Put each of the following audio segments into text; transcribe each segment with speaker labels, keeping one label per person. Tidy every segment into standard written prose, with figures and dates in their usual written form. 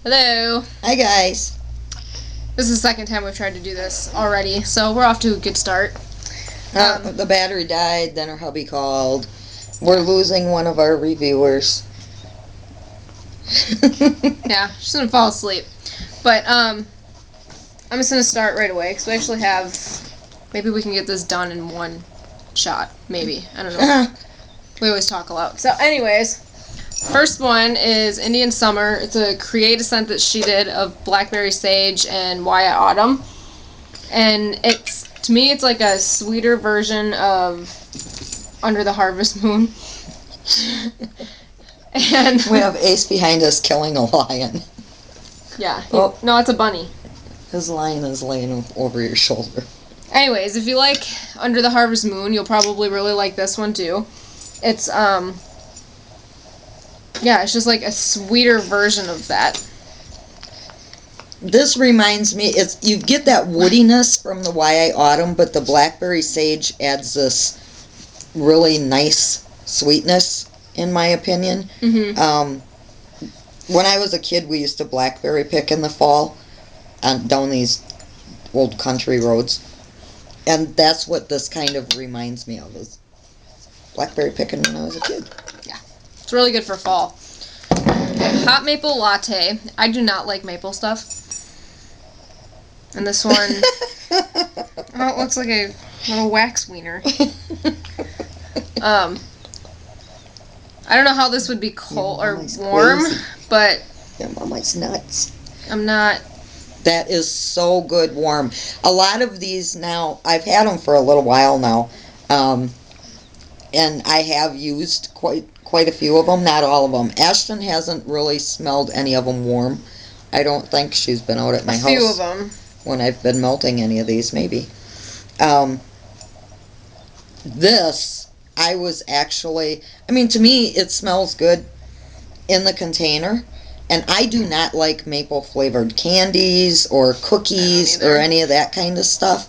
Speaker 1: Hello.
Speaker 2: Hi guys.
Speaker 1: This is the second time we've tried to do this already, so we're off to a good start.
Speaker 2: The battery died, then her hubby called. We're losing one of our reviewers.
Speaker 1: Yeah, she's gonna fall asleep. But I'm just gonna start right away because we actually have. Maybe we can get this done in one shot. Maybe, I don't know. We always talk a lot. So, anyways, first one is Indian Summer. It's a creative scent that she did of blackberry sage and Wyatt Autumn, and to me it's like a sweeter version of Under the Harvest Moon. And
Speaker 2: we have Ace behind us killing a lion.
Speaker 1: Yeah. No, it's a bunny.
Speaker 2: His lion is laying over your shoulder.
Speaker 1: Anyways, if you like Under the Harvest Moon, you'll probably really like this one too. It's it's just like a sweeter version of that.
Speaker 2: This reminds me, you get that woodiness from the Wyatt Autumn, but the blackberry sage adds this really nice sweetness, in my opinion.
Speaker 1: Mm-hmm.
Speaker 2: When I was a kid, we used to blackberry pick in the fall down these old country roads. And that's what this kind of reminds me of, is blackberry picking when I was a kid.
Speaker 1: Yeah. It's really good for fall. Hot maple latte. I do not like maple stuff. And this one, it looks like a little wax wiener. I don't know how this would be cold or warm,
Speaker 2: crazy.
Speaker 1: But
Speaker 2: yeah, Mama's nuts.
Speaker 1: I'm not.
Speaker 2: That is so good warm. A lot of these now, I've had them for a little while now, and I have used quite a few of them, not all of them. Ashton hasn't really smelled any of them warm. I don't think she's been out at my house.
Speaker 1: A few of them.
Speaker 2: When I've been melting any of these, maybe. This, I was actually, to me, it smells good in the container. And I do not like maple-flavored candies or cookies or any of that kind of stuff.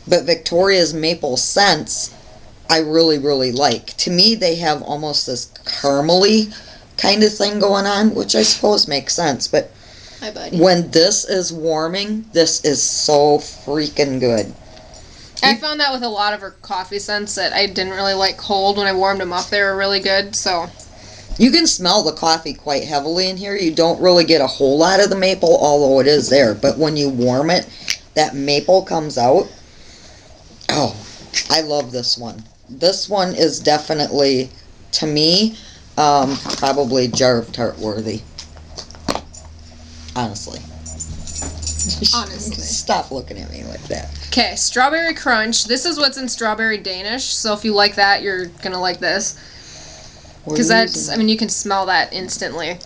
Speaker 2: But Victoria's maple scents, I really, really like. To me, they have almost this caramely kind of thing going on, which I suppose makes sense. But
Speaker 1: hi, buddy.
Speaker 2: When this is warming, this is so freaking good.
Speaker 1: I found that with a lot of her coffee scents that I didn't really like cold. When I warmed them up, they were really good, so...
Speaker 2: You can smell the coffee quite heavily in here. You don't really get a whole lot of the maple, although it is there. But when you warm it, that maple comes out. Oh, I love this one. This one is definitely, to me, probably jar of tart worthy. Honestly. Stop looking at me like that.
Speaker 1: Okay, Strawberry Crunch. This is what's in Strawberry Danish, so if you like that, you're going to like this. Because that's, you can smell that instantly.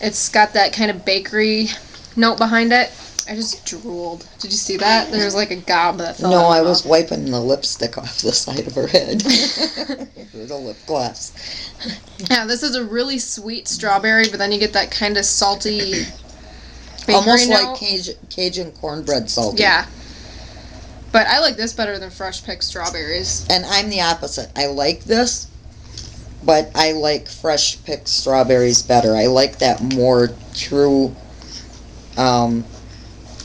Speaker 1: It's got that kind of bakery note behind it. I just drooled. Did you see that? There's like a gob that fell out.
Speaker 2: No, I was wiping the lipstick off the side of her head. With a lip gloss.
Speaker 1: Yeah, this is a really sweet strawberry, but then you get that kind of salty bakery
Speaker 2: almost
Speaker 1: note.
Speaker 2: Like Cajun cornbread salty.
Speaker 1: Yeah. But I like this better than fresh picked strawberries.
Speaker 2: And I'm the opposite. I like this, but I like fresh picked strawberries better. I like that more true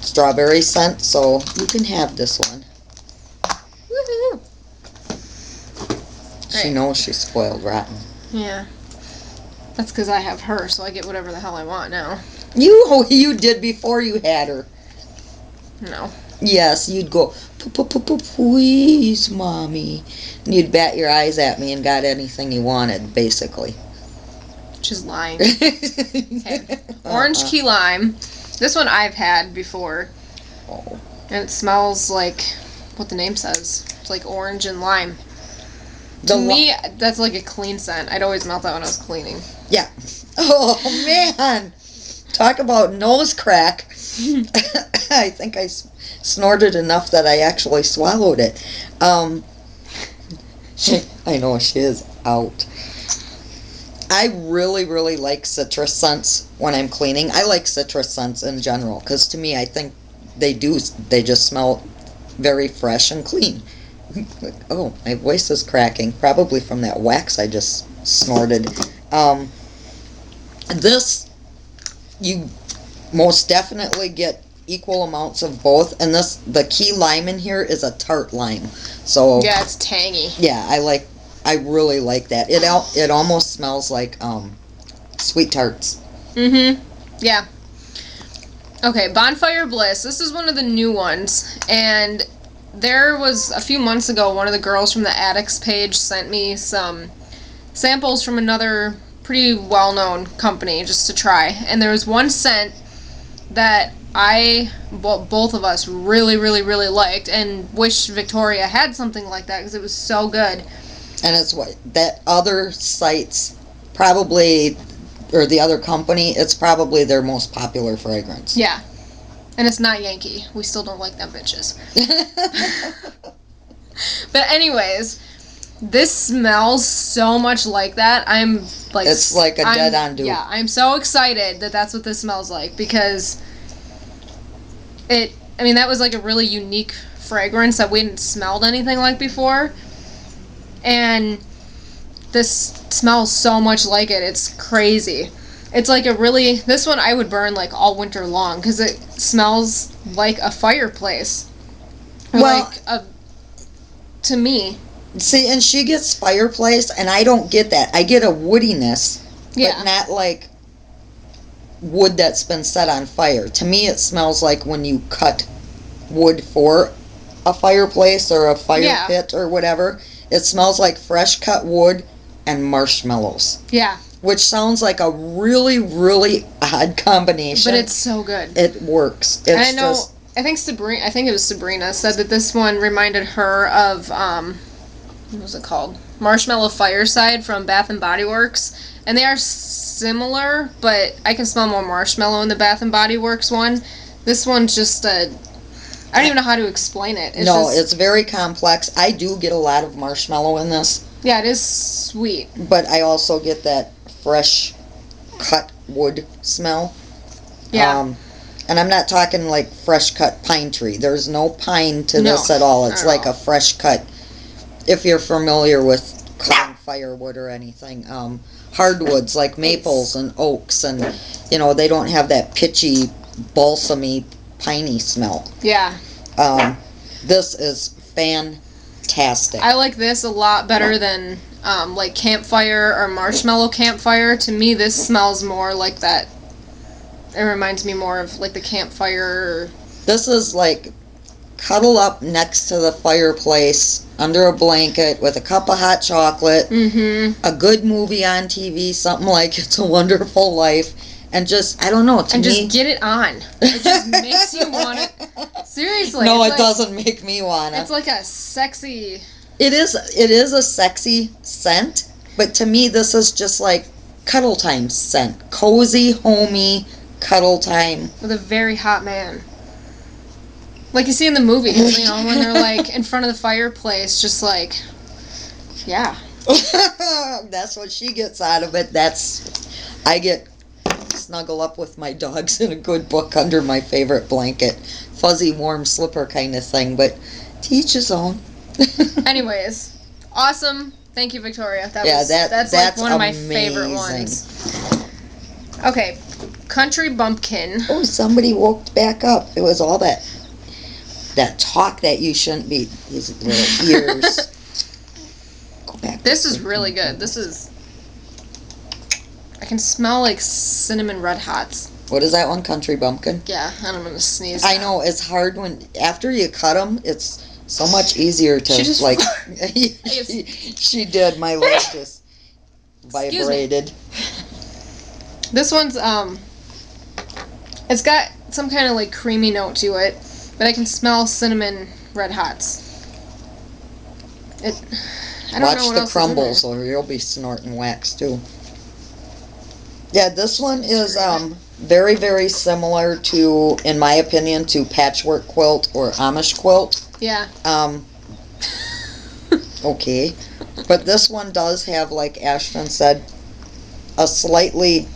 Speaker 2: strawberry scent, so you can have this one.
Speaker 1: Woohoo!
Speaker 2: She knows she's spoiled rotten.
Speaker 1: Yeah. That's because I have her, so I get whatever the hell I want now.
Speaker 2: You did before you had her.
Speaker 1: No.
Speaker 2: Yes, you'd go, please, Mommy. And you'd bat your eyes at me and got anything you wanted, basically.
Speaker 1: She's lying. Okay. Orange key lime. This one I've had before.
Speaker 2: Oh.
Speaker 1: And it smells like what the name says. It's like orange and lime. To me, that's like a clean scent. I'd always melt that when I was cleaning.
Speaker 2: Yeah. Oh, man. Talk about nose crack. I think I snorted enough that I actually swallowed it. I know she is out. I really, really like citrus scents when I'm cleaning. I like citrus scents in general, because to me, I think they just smell very fresh and clean. Oh, my voice is cracking, probably from that wax I just snorted. This you most definitely get equal amounts of both. And the key lime in here is a tart lime. So
Speaker 1: yeah, it's tangy.
Speaker 2: yeah, I really like that. It almost smells like sweet tarts.
Speaker 1: Mm-hmm. Yeah. Okay, Bonfire Bliss. This is one of the new ones, and there was a few months ago, one of the girls from the Addicts page sent me some samples from another pretty well-known company just to try, and there was one scent that both of us really, really, really liked, and wish Victoria had something like that because it was so good.
Speaker 2: And it's what that other sites probably, or the other company, it's probably their most popular fragrance.
Speaker 1: Yeah. And it's not Yankee. We still don't like them bitches. But anyways, this smells so much like that. I'm like...
Speaker 2: It's like a dead-on dupe.
Speaker 1: Yeah, I'm so excited that that's what this smells like because that was like a really unique fragrance that we hadn't smelled anything like before. And this smells so much like it. It's crazy. It's like this one I would burn like all winter long because it smells like a fireplace. Or
Speaker 2: well,
Speaker 1: to me.
Speaker 2: See, and she gets fireplace, and I don't get that. I get a woodiness,
Speaker 1: yeah,
Speaker 2: but not like wood that's been set on fire. To me, it smells like when you cut wood for a fireplace or a fire pit or whatever. It smells like fresh cut wood and marshmallows.
Speaker 1: Yeah.
Speaker 2: Which sounds like a really, really odd combination.
Speaker 1: But it's so good.
Speaker 2: It works. It's
Speaker 1: I know. I think it was Sabrina said that this one reminded her of what was it called? Marshmallow Fireside from Bath and Body Works, and they are similar, but I can smell more marshmallow in the Bath and Body Works one. This one's just I don't even know how to explain it.
Speaker 2: It's very complex. I do get a lot of marshmallow in this.
Speaker 1: Yeah, it is sweet.
Speaker 2: But I also get that fresh cut wood smell.
Speaker 1: Yeah.
Speaker 2: And I'm not talking like fresh cut pine tree. There's no pine to this at all. It's like a fresh cut. If you're familiar with cutting firewood or anything, hardwoods like maples and oaks, and they don't have that pitchy, balsamy, piney smell.
Speaker 1: Yeah.
Speaker 2: This is fantastic.
Speaker 1: I like this a lot better than like campfire or marshmallow campfire. To me, this smells more like that. It reminds me more of like the campfire.
Speaker 2: This is like cuddle up next to the fireplace under a blanket with a cup of hot chocolate, a good movie on TV, something like It's a Wonderful Life, and just, I don't know,
Speaker 1: just get it on. It just makes you want it. Seriously.
Speaker 2: No, it doesn't make me want it.
Speaker 1: It's like a sexy...
Speaker 2: It is a sexy scent, but to me this is just like cuddle time scent. Cozy, homey, cuddle time.
Speaker 1: With a very hot man. Like you see in the movies, when they're like in front of the fireplace, just like, yeah.
Speaker 2: That's what she gets out of it. I get snuggle up with my dogs in a good book under my favorite blanket. Fuzzy, warm slipper kind of thing, but to each his own.
Speaker 1: Anyways, awesome. Thank you, Victoria. That's like one of my favorite ones. Okay, Country Bumpkin.
Speaker 2: Oh, somebody woke back up. It was all that talk that you shouldn't be. These little ears. Go back.
Speaker 1: This is really good. I can smell like cinnamon red hots.
Speaker 2: What is that one? Country Bumpkin?
Speaker 1: Yeah, and I'm gonna sneeze.
Speaker 2: I know, it's hard after you cut them, it's so much easier to, she did, my leg just vibrated.
Speaker 1: This one's, it's got some kind of like creamy note to it, but I can smell cinnamon red hots. I don't know what
Speaker 2: Watch the
Speaker 1: else
Speaker 2: crumbles or you'll be snorting wax too. Yeah, this one is very, very similar to, in my opinion, to patchwork quilt or Amish quilt.
Speaker 1: Yeah.
Speaker 2: Okay. But this one does have, like Ashton said, a slightly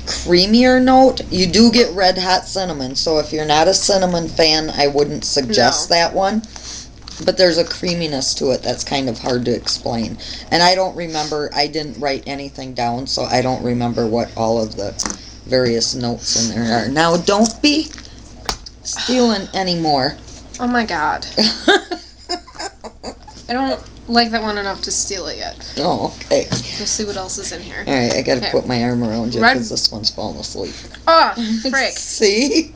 Speaker 2: creamier note. You do get red hot cinnamon, so if you're not a cinnamon fan, I wouldn't suggest that one. But there's a creaminess to it that's kind of hard to explain. And I don't remember, I didn't write anything down, so I don't remember what all of the various notes in there are. Now, don't be stealing anymore.
Speaker 1: Oh my god. I don't like that one enough to steal it yet.
Speaker 2: Oh, okay.
Speaker 1: Let's see what else is in here.
Speaker 2: Alright, I gotta
Speaker 1: Okay.
Speaker 2: put my arm around you
Speaker 1: Red-
Speaker 2: because this one's falling asleep.
Speaker 1: Oh, frick.
Speaker 2: See?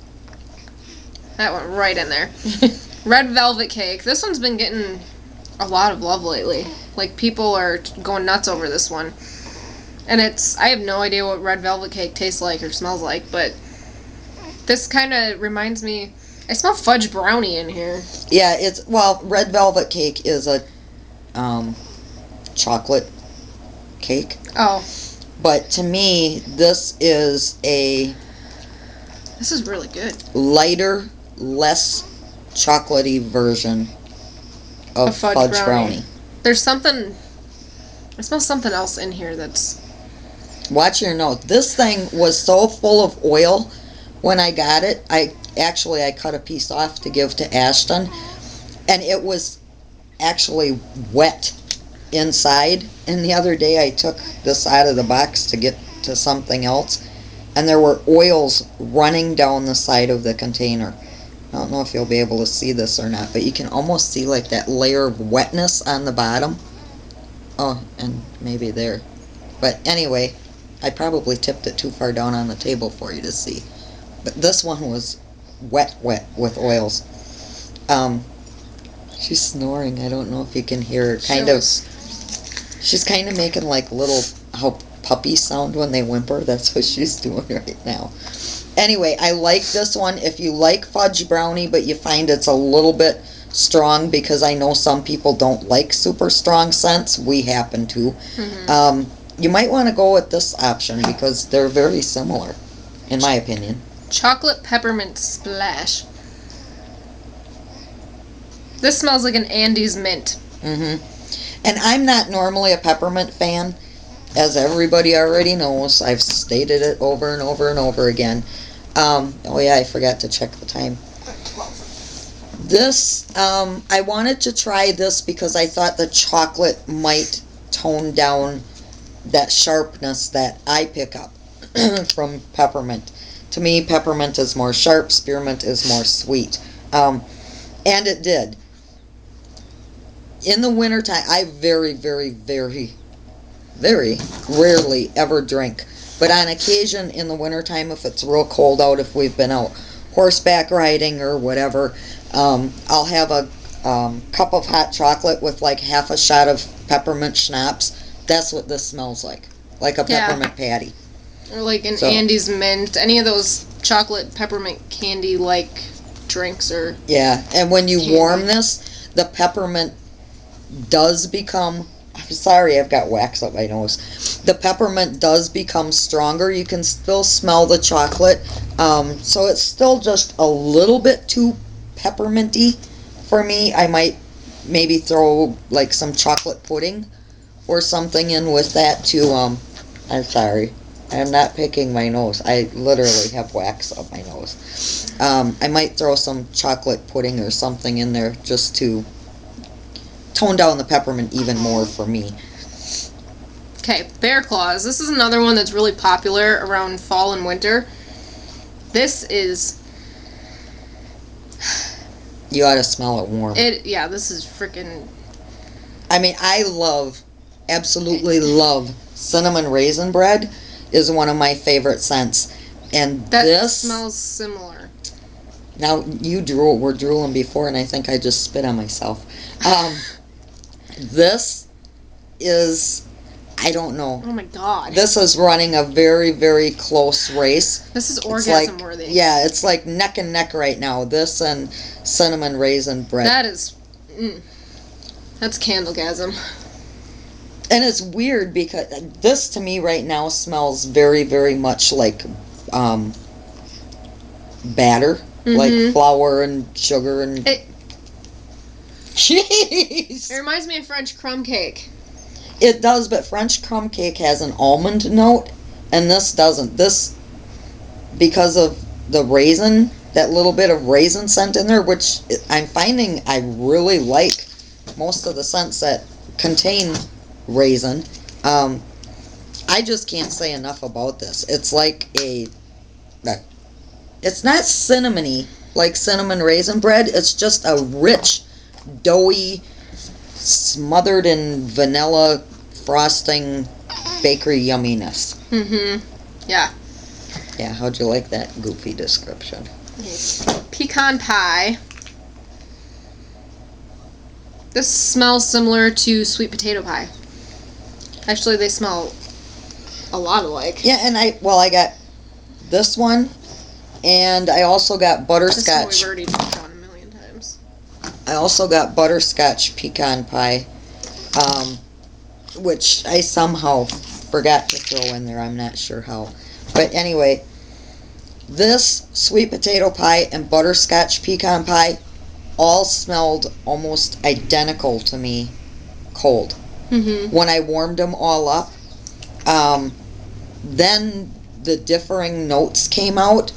Speaker 1: That went right in there. Red velvet cake. This one's been getting a lot of love lately. Like, people are going nuts over this one. And I have no idea what red velvet cake tastes like or smells like, but this kind of reminds me, I smell fudge brownie in here.
Speaker 2: Yeah, red velvet cake is a chocolate cake.
Speaker 1: Oh.
Speaker 2: But to me, this is a
Speaker 1: This is really good.
Speaker 2: lighter, less chocolatey version of fudge brownie.
Speaker 1: There's something, I smell something else in here that's...
Speaker 2: Watch your nose. This thing was so full of oil when I got it. I cut a piece off to give to Ashton, and it was actually wet inside. And the other day I took this out of the box to get to something else, and there were oils running down the side of the container. I don't know if you'll be able to see this or not, but you can almost see like that layer of wetness on the bottom. Oh, and maybe there. But anyway, I probably tipped it too far down on the table for you to see. But this one was wet with oils. She's snoring. I don't know if you can hear her. She's kind of making like how puppies sound when they whimper. That's what she's doing right now. Anyway, I like this one. If you like fudge brownie, but you find it's a little bit strong, because I know some people don't like super strong scents. We happen to. Mm-hmm. You might want to go with this option because they're very similar, in my opinion.
Speaker 1: Chocolate peppermint splash. This smells like an Andes mint.
Speaker 2: Mm-hmm. And I'm not normally a peppermint fan, as everybody already knows. I've stated it over and over and over again. Oh yeah, I forgot to check the time. This, I wanted to try this because I thought the chocolate might tone down that sharpness that I pick up from peppermint. To me, peppermint is more sharp, spearmint is more sweet. And it did. In the wintertime, I very, very, very, very rarely ever drink. But on occasion in the wintertime, if it's real cold out, if we've been out horseback riding or whatever, I'll have a cup of hot chocolate with like half a shot of peppermint schnapps. That's what this smells like a peppermint patty.
Speaker 1: Or like an Andes mint, any of those chocolate peppermint candy-like drinks or...
Speaker 2: Yeah, and when you warm this, the peppermint does become... I'm sorry, I've got wax up my nose. The peppermint does become stronger. You can still smell the chocolate. So it's still just a little bit too pepperminty for me. I might maybe throw like some chocolate pudding or something in with that too. I'm sorry. I'm not picking my nose. I literally have wax up my nose. I might throw some chocolate pudding or something in there just to tone down the peppermint even more for me.
Speaker 1: Okay, Bear Claws. This is another one that's really popular around fall and winter. This is...
Speaker 2: You ought to smell it warm.
Speaker 1: Yeah, this is freaking...
Speaker 2: I mean, I absolutely love cinnamon raisin bread. Is one of my favorite scents. And this
Speaker 1: smells similar.
Speaker 2: Now, we're drooling before, and I think I just spit on myself. This is, I don't know.
Speaker 1: Oh my god.
Speaker 2: This is running a very, very close race.
Speaker 1: This is orgasm worthy.
Speaker 2: Yeah, it's like neck and neck right now. This and cinnamon raisin bread.
Speaker 1: That is, that's candlegasm.
Speaker 2: And it's weird because this to me right now smells very, very much like batter. Mm-hmm. Like flour and sugar and... Jeez!
Speaker 1: It reminds me of French crumb cake.
Speaker 2: It does, but French crumb cake has an almond note, and this doesn't. This, because of the raisin, that little bit of raisin scent in there, which I'm finding I really like most of the scents that contain raisin. I just can't say enough about this. It's like a it's not cinnamony like cinnamon raisin bread. It's just a rich, doughy, smothered in vanilla frosting bakery yumminess.
Speaker 1: Mm-hmm. Yeah.
Speaker 2: Yeah, how'd you like that goofy description?
Speaker 1: Pecan pie. This smells similar to sweet potato pie. Actually, they smell a lot alike.
Speaker 2: Yeah, and I got this one, and I also got butterscotch.
Speaker 1: This one we've already touched on a million times.
Speaker 2: I also got butterscotch pecan pie, which I somehow forgot to throw in there. I'm not sure how. But anyway, this sweet potato pie and butterscotch pecan pie all smelled almost identical to me cold.
Speaker 1: Mm-hmm.
Speaker 2: When I warmed them all up, then the differing notes came out.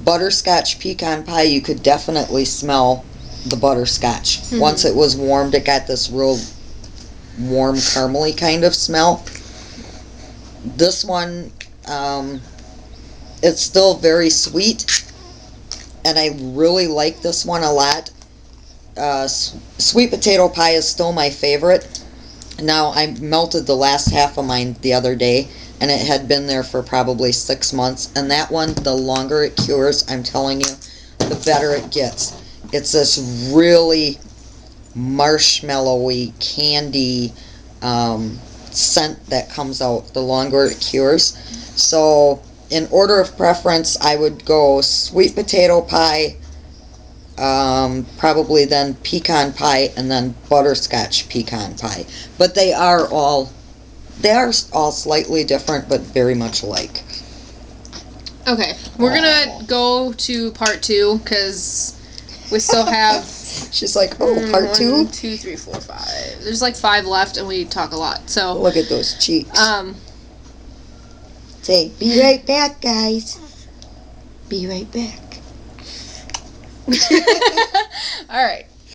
Speaker 2: Butterscotch pecan pie, you could definitely smell the butterscotch. Mm-hmm. Once it was warmed, it got this real warm, caramely kind of smell. This one, it's still very sweet, and I really like this one a lot. Sweet potato pie is still my favorite. Now, I melted the last half of mine the other day, and it had been there for probably 6 months. And that one, the longer it cures, I'm telling you, the better it gets. It's this really marshmallowy, candy scent that comes out the longer it cures. So, in order of preference, I would go sweet potato pie, probably then pecan pie, and then butterscotch pecan pie. But they are all slightly different, but very much alike.
Speaker 1: Okay, we're gonna go to part 2 because we still have.
Speaker 2: She's like, oh, part 2?
Speaker 1: 1, 2, 3, 4, 5. There's like 5 left, and we talk a lot. So
Speaker 2: look at those cheeks. Say, be right back, guys. Be right back.
Speaker 1: All right.